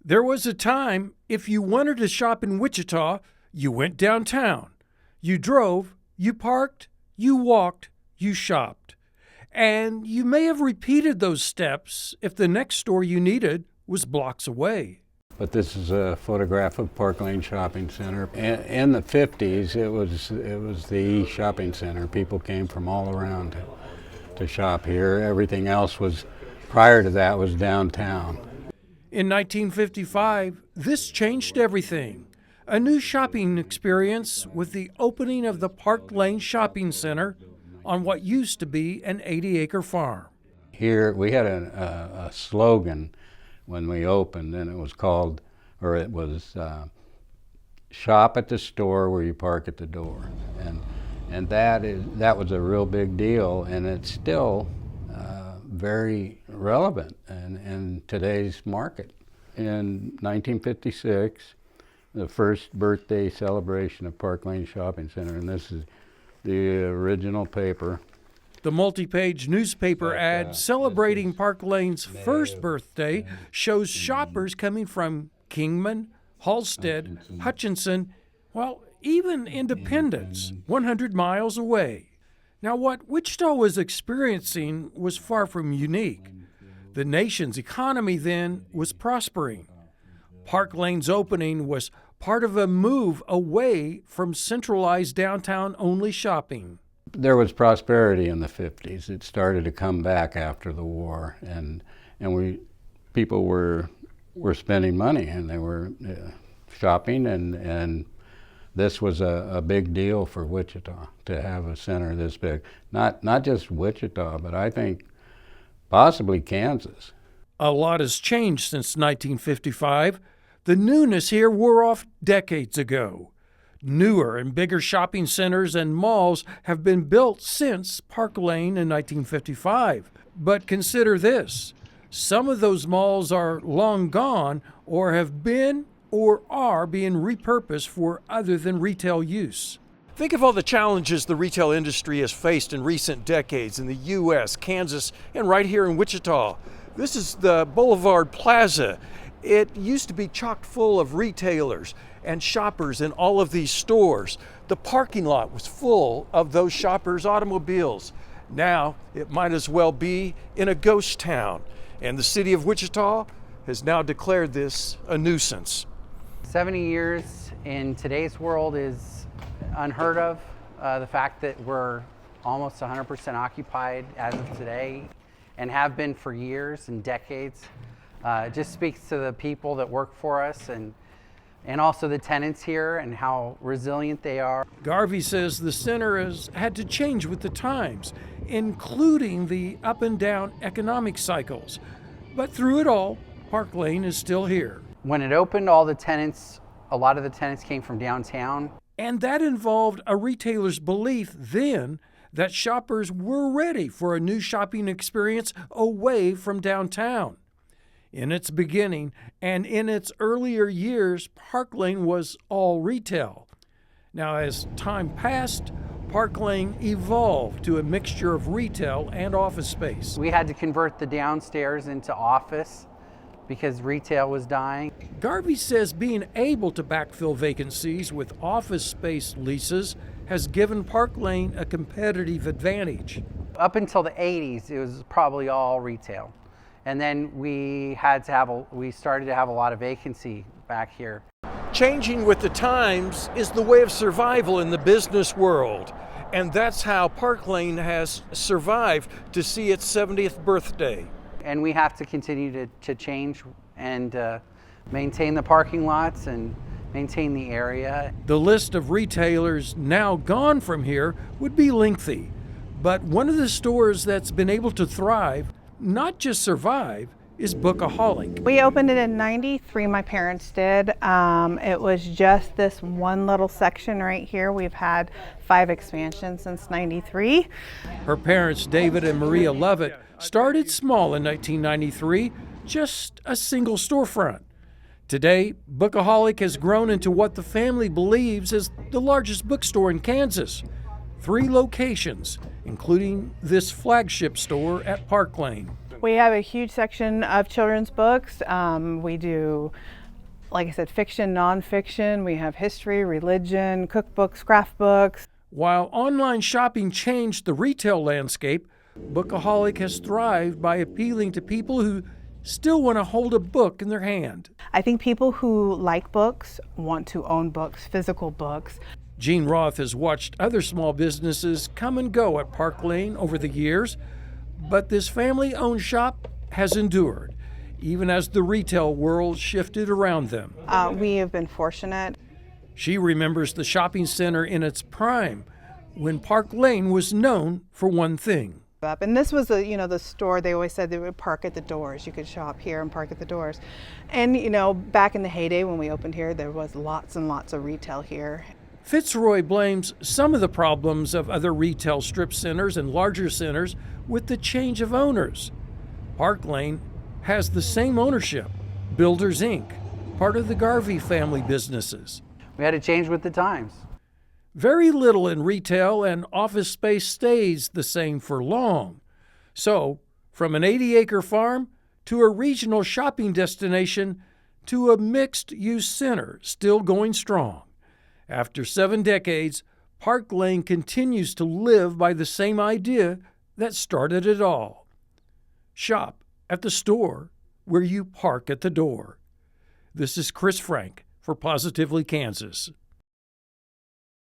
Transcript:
There was a time, if you wanted to shop in Wichita, you went downtown. You drove, you parked, you walked, you shopped. And you may have repeated those steps if the next store you needed was blocks away. But this is a photograph of Parklane Shopping Center. In the 50s, it was the shopping center. People came from all around to shop here. Everything else was, prior to that, was downtown. In 1955, this changed everything. A new shopping experience with the opening of the Parklane Shopping Center on what used to be an 80-acre farm. Here we had a slogan when we opened, and it was shop at the store where you park at the door. And that was a real big deal, and it's still very relevant in today's market. In 1956, the first birthday celebration of Parklane Shopping Center, and this is the original paper. The multi-page newspaper ad celebrating Parklane's first birthday shows shoppers coming from Kingman, Halstead, Hutchinson, well, even Independence, 100 miles away. Now, what Wichita was experiencing was far from unique. The nation's economy then was prospering. Parklane's opening was part of a move away from centralized downtown-only shopping. There was prosperity in the 50s. It started to come back after the war, and people were spending money, and they were shopping, and this was a big deal for Wichita to have a center this big. Not just Wichita, but I think possibly Kansas. A lot has changed since 1955. The newness here wore off decades ago. Newer and bigger shopping centers and malls have been built since Parklane in 1955. But consider this. Some of those malls are long gone or have been or are being repurposed for other than retail use. Think of all the challenges the retail industry has faced in recent decades in the U.S., Kansas, and right here in Wichita. This is the Boulevard Plaza. It used to be chock full of retailers and shoppers in all of these stores. The parking lot was full of those shoppers' automobiles. Now it might as well be in a ghost town, and the city of Wichita has now declared this a nuisance. 70 years in today's world is unheard of. The fact that we're almost 100% occupied as of today and have been for years and decades just speaks to the people that work for us and also the tenants here and how resilient they are. Garvey says the center has had to change with the times, including the up and down economic cycles. But through it all, Parklane is still here. When it opened, a lot of the tenants came from downtown. And that involved a retailer's belief then that shoppers were ready for a new shopping experience away from downtown. In its beginning and in its earlier years, Parklane was all retail. Now, as time passed, Parklane evolved to a mixture of retail and office space. We had to convert the downstairs into office because retail was dying. Garvey says being able to backfill vacancies with office space leases has given Parklane a competitive advantage. Up until the 80s, it was probably all retail. And then we started to have a lot of vacancy back here. Changing with the times is the way of survival in the business world. And that's how Parklane has survived to see its 70th birthday. And we have to continue to change and maintain the parking lots and maintain the area. The list of retailers now gone from here would be lengthy, but one of the stores that's been able to thrive, not just survive, is Bookaholic. We opened it in '93, my parents did. It was just this one little section right here. We've had 5 expansions since '93. Her parents, David and Maria Lovett, started small in 1993, just a single storefront. Today, Bookaholic has grown into what the family believes is the largest bookstore in Kansas. 3 locations, including this flagship store at Parklane. We have a huge section of children's books. We do, like I said, fiction, nonfiction. We have history, religion, cookbooks, craft books. While online shopping changed the retail landscape, Bookaholic has thrived by appealing to people who still want to hold a book in their hand. I think people who like books want to own books, physical books. Gene Roth has watched other small businesses come and go at Parklane over the years, but this family-owned shop has endured, even as the retail world shifted around them. We have been fortunate. She remembers the shopping center in its prime, when Parklane was known for one thing. And this was the store. They always said they would park at the doors. You could shop here and park at the doors. And back in the heyday when we opened here, there was lots and lots of retail here. Fitzroy blames some of the problems of other retail strip centers and larger centers with the change of owners. Parklane has the same ownership, Builders Inc., part of the Garvey family businesses. We had to change with the times. Very little in retail and office space stays the same for long. So, from an 80-acre farm to a regional shopping destination to a mixed-use center still going strong. After 7 decades, Parklane continues to live by the same idea that started it all. Shop at the store where you park at the door. This is Chris Frank for Positively Kansas.